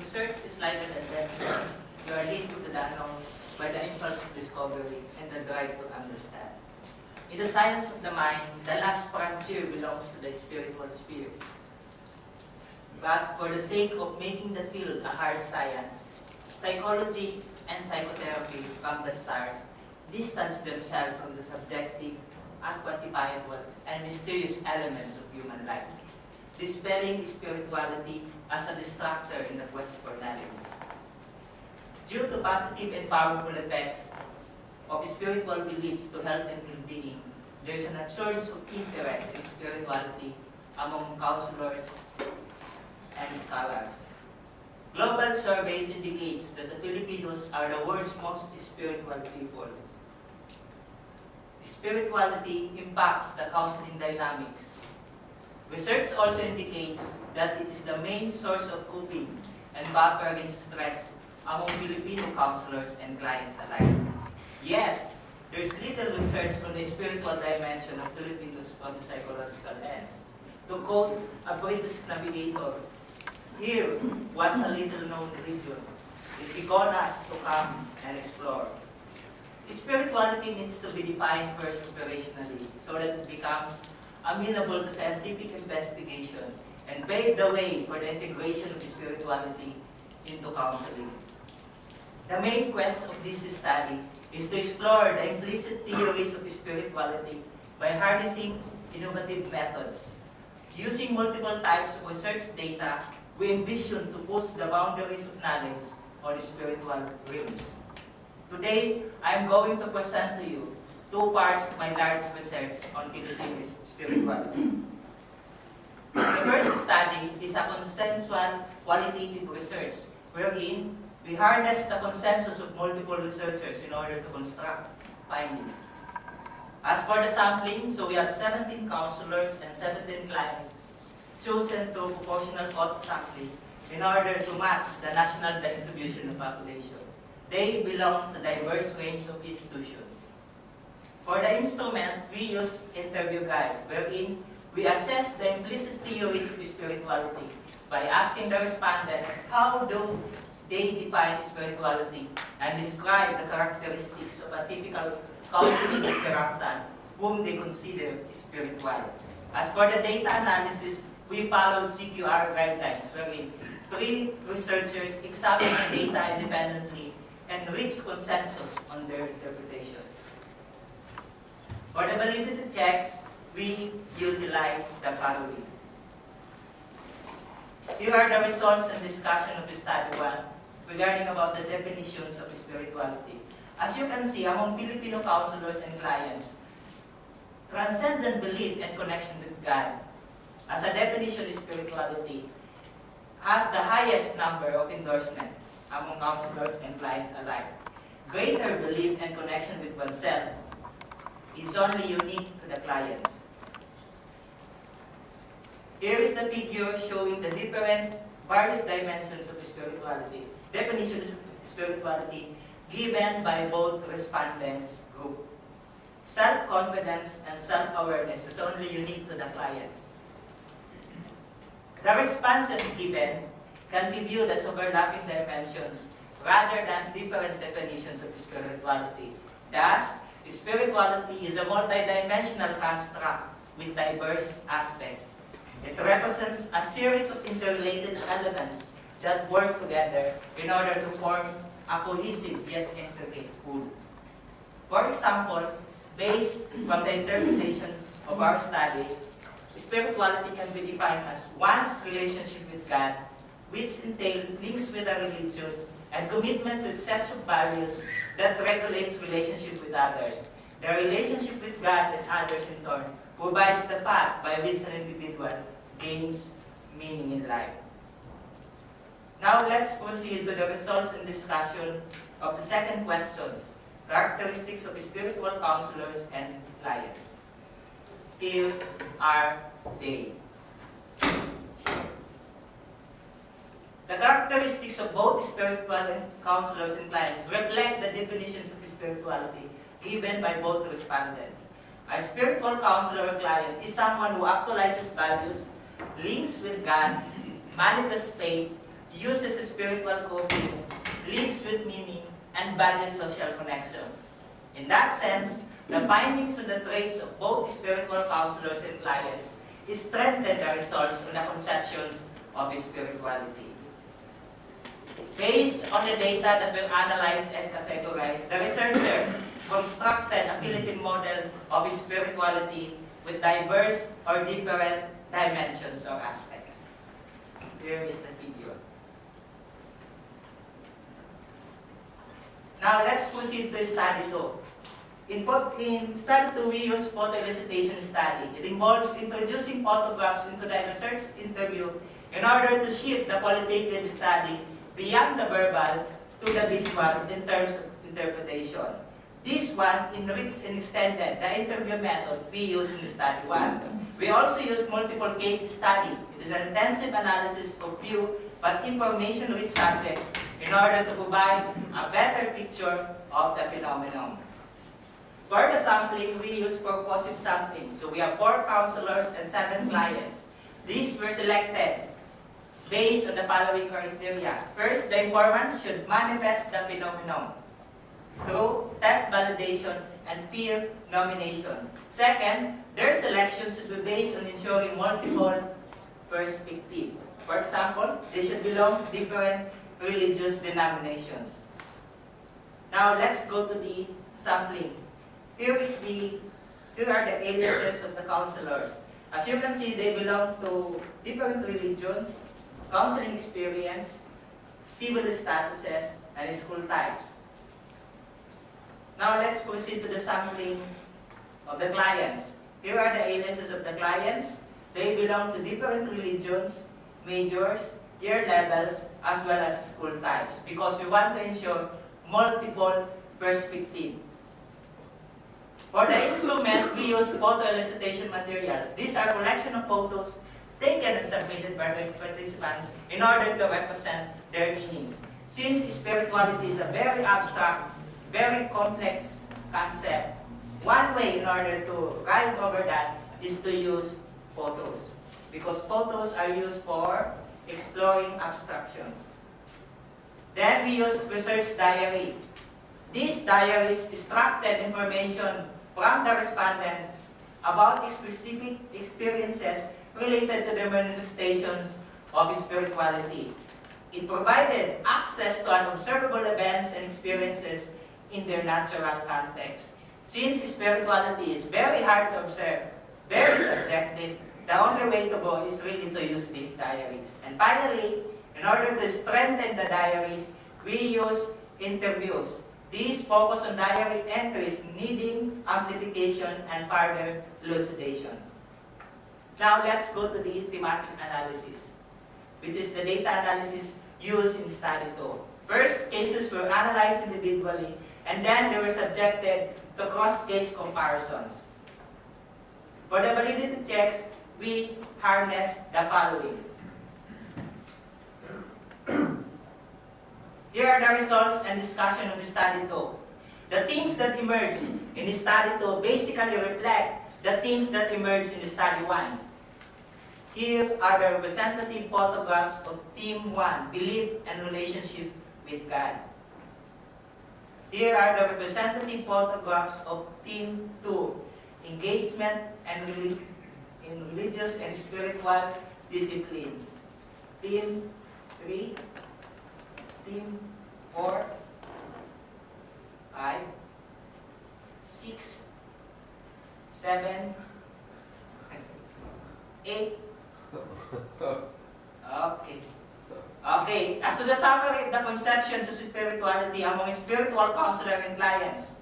research is like an adventure. You are lead to the unknown by the impulse of discovery and the drive to understand. In the science of the mind, the last frontier belongs to the spiritual spheres. But for the sake of making the field a hard science, psychology and psychotherapy from the start distance themselves from the subjective, unquantifiable, and mysterious elements of human life, dispelling spirituality as a distractor in the quest for knowledge. Due to positive and powerful effects of spiritual beliefs to health and well-being, there is an absurd of interest in spirituality among counselors and scholars. Global surveys indicates that the Filipinos are the world's most spiritual people. Spirituality impacts the counseling dynamics. Research also indicates that it is the main source of coping and buffer against stress among Filipino counselors and clients alike. Yet, there is little research on the spiritual dimension of Filipinos from the psychological lens. To quote a British navigator, "Here was a little-known region. It began us to come and explore." Spirituality needs to be defined first operationally so that it becomes amenable to scientific investigation and pave the way for the integration of spirituality into counseling. The main quest of this study is to explore the implicit theories of spirituality by harnessing innovative methods. Using multiple types of research data, we envision to push the boundaries of knowledge on spiritual realms. Today, I am going to present to you two parts of my large research on Filipino spirituality. The first study is a consensual qualitative research wherein we harness the consensus of multiple researchers in order to construct findings. As for the sampling, so we have 17 counselors and 17 clients chosen through proportional auto-sampling in order to match the national distribution of population. They belong to diverse range of institutions. For the instrument, we use interview guide, wherein we assess the implicit theories of spirituality by asking the respondents how do they define spirituality and describe the characteristics of a typical counseling interactant whom they consider spiritual. As for the data analysis, we followed CQR guidelines, wherein 3 researchers examined the data independently and reached consensus on their interpretations. For the validity checks, we utilize the following. Here are the results and discussion of Study 1 regarding about the definitions of spirituality. As you can see, among Filipino counselors and clients, transcendent belief and connection with God as a definition of spirituality has the highest number of endorsement among counselors and clients alike. Greater belief and connection with oneself is only unique to the clients. Here is the figure showing the different various dimensions of spirituality, definition of spirituality given by both respondents group. Self-confidence and self-awareness is only unique to the clients. The responses given can be viewed as overlapping dimensions rather than different definitions of spirituality. Thus, spirituality is a multidimensional construct with diverse aspects. It represents a series of interrelated elements that work together in order to form a cohesive yet intricate whole. For example, based from the interpretation of our study, spirituality can be defined as one's relationship with God, which entail links with a religion and commitment with sets of values that regulates relationship with others. The relationship with God and others in turn provides the path by which an individual gains meaning in life. Now let's proceed to the results and discussion of the second questions, characteristics of spiritual counselors and clients. Here are they. The characteristics of both spiritual counselors and clients reflect the definitions of spirituality given by both respondents. A spiritual counselor or client is someone who actualizes values, links with God, manifests faith, uses spiritual coping, lives with meaning, and values social connection. In that sense, the findings on the traits of both spiritual counselors and clients strengthen the results on the conceptions of spirituality. Based on the data that were analyzed and categorized, the researcher constructed a Philippine model of spirituality with diverse or different dimensions or aspects. Here is the video. Now let's proceed to study 2. In study 2, we use photo elicitation study. It involves introducing photographs into the research interview in order to shift the qualitative study beyond the verbal to the visual in terms of interpretation. This one enriched and extended the interview method we use in study 1. We also use multiple case study. It is an intensive analysis of few but information-rich subjects in order to provide a better picture of the phenomenon. For the sampling, we use purposive sampling. So we have 4 counselors and 7 clients. These were selected based on the following criteria. First, the informants should manifest the phenomenon through test validation and peer nomination. Second, their selection should be based on ensuring multiple perspectives. For example, they should belong to different religious denominations. Now let's go to the sampling. Here are the aliases of the counselors. As you can see, they belong to different religions, counseling experience, civil statuses, and school types. Now let's proceed to the sampling of the clients. Here are the aliases of the clients. They belong to different religions, majors, year levels, as well as school types, because we want to ensure multiple perspectives. For the instrument, we use photo elicitation materials. These are collection of photos taken and submitted by the participants in order to represent their meanings. Since spirituality is a very abstract, very complex concept, one way in order to ride over that is to use photos, because photos are used for exploring abstractions. Then we use research diary. These diaries extracted information from the respondents about specific experiences related to the manifestations of spirituality. It provided access to unobservable events and experiences in their natural context. Since spirituality is very hard to observe, very subjective, the only way to go is really to use these diaries. And finally, in order to strengthen the diaries, we use interviews. These focus on diary entries needing amplification and further elucidation. Now let's go to the thematic analysis, which is the data analysis used in study 2. First, cases were analyzed individually, and then they were subjected to cross-case comparisons. For the validity checks, we harnessed the following. Here are the results and discussion of the study 2. The themes that emerged in the study 2 basically reflect the themes that emerged in the study 1. Here are the representative photographs of theme 1, belief and relationship with God. Here are the representative photographs of theme 2, engagement and in religious and spiritual disciplines. Theme 3, theme 4, 5, 6, 7, 8. Okay. As to the summary of the conceptions of spirituality among spiritual counselor and clients,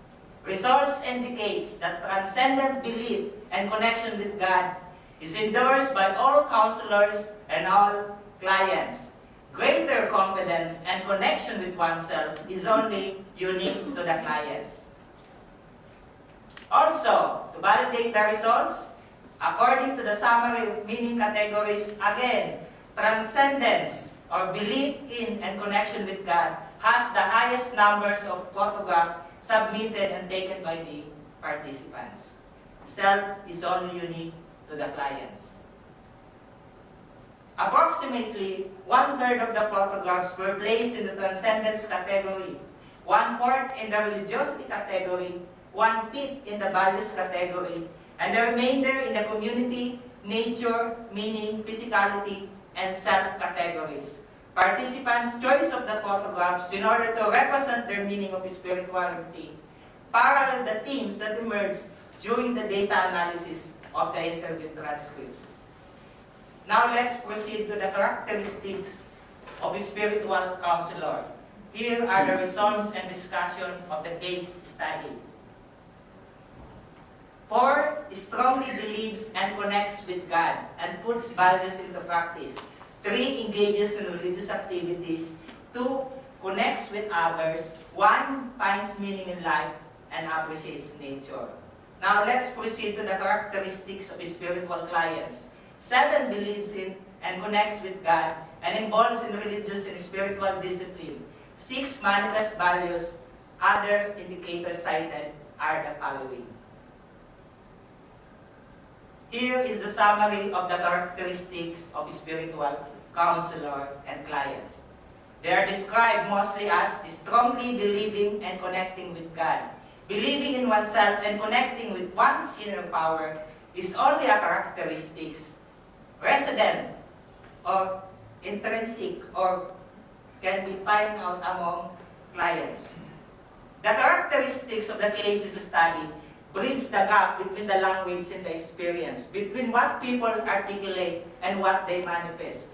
results indicates that transcendent belief and connection with God is endorsed by all counselors and all clients. Greater confidence and connection with oneself is only unique to the clients. Also, to validate the results, according to the summary of meaning categories, again, transcendence or belief in and connection with God has the highest numbers of photographs submitted and taken by the participants. Self is only unique to the clients. A Approximately one-third of the photographs were placed in the transcendence category, one-fourth in the religiosity category, one-fifth in the values category, and the remainder in the community, nature, meaning, physicality, and self categories. Participants' choice of the photographs in order to represent their meaning of spirituality parallel the themes that emerged during the data analysis of the interview transcripts. Now let's proceed to the characteristics of a spiritual counselor. Here are the results and discussion of the case study. 4. Strongly believes and connects with God and puts values into practice. 3. Engages in religious activities. 2. Connects with others. 1. Finds meaning in life and appreciates nature. Now let's proceed to the characteristics of spiritual clients. 7. Believes in and connects with God and involves in religious and spiritual discipline. 6. Manifests values. Other indicators cited are the following. Here is the summary of the characteristics of spiritual counselor and clients. They are described mostly as strongly believing and connecting with God. Believing in oneself and connecting with one's inner power is only a characteristic, resident or intrinsic, or can be found out among clients. The characteristics of the cases study bridge the gap between the language and the experience, between what people articulate and what they manifest.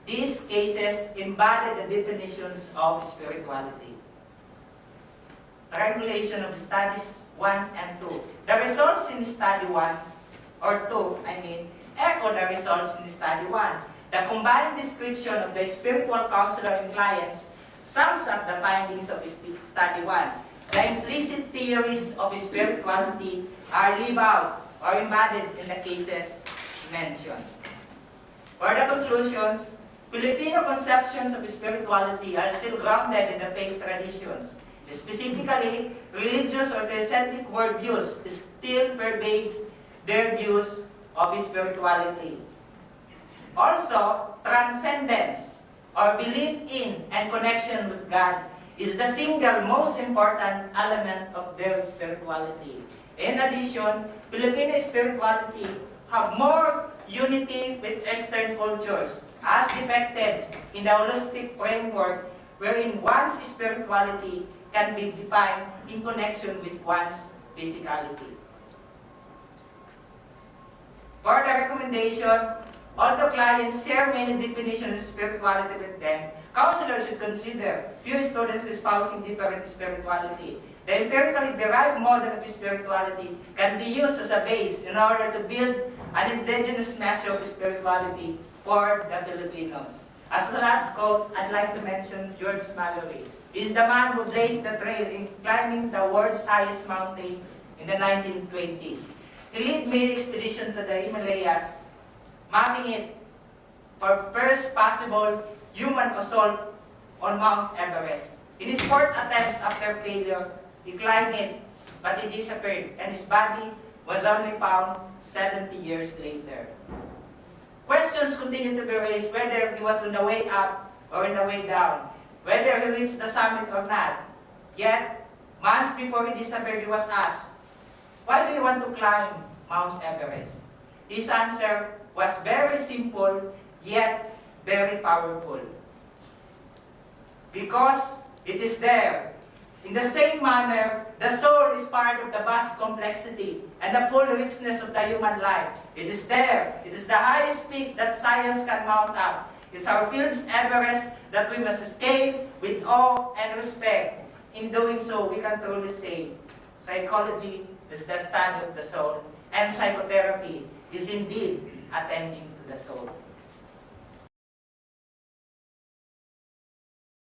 These cases embody the definitions of spirituality. Triangulation of studies 1 and 2. The results in study 1, or 2, echo the results in study 1. The combined description of the spiritual counselor and clients sums up the findings of study 1. The implicit theories of spirituality are lived out or embodied in the cases mentioned. For the conclusions, Filipino conceptions of spirituality are still grounded in the faith traditions. Specifically, religious or theocentric worldviews still pervades their views of spirituality. Also, transcendence or belief in and connection with God is the single most important element of their spirituality. In addition, Filipino spirituality have more unity with Eastern cultures, as depicted in the holistic framework wherein one's spirituality can be defined in connection with one's physicality. For the recommendation, although clients share many definitions of spirituality with them, counselors should consider few students espousing different spirituality. The empirically derived model of spirituality can be used as a base in order to build an indigenous measure of spirituality for the Filipinos. As the last quote, I'd like to mention George Mallory. He is the man who blazed the trail in climbing the world's highest mountain in the 1920s. He led many expeditions to the Himalayas, mapping it for first possible human assault on Mount Everest. In his fourth attempts after failure, he climbed it, but he disappeared, and his body was only found 70 years later. Questions continue to be raised whether he was on the way up or on the way down, whether he reached the summit or not. Yet, months before he disappeared, he was asked, "Why do you want to climb Mount Everest?" His answer was very simple, yet very powerful. Because it is there. In the same manner, the soul is part of the vast complexity and the full richness of the human life. It is there. It is the highest peak that science can mount up. It's our field's Everest that we must scale with awe and respect. In doing so, we can truly say, psychology is the study of the soul, and psychotherapy is indeed attending to the soul.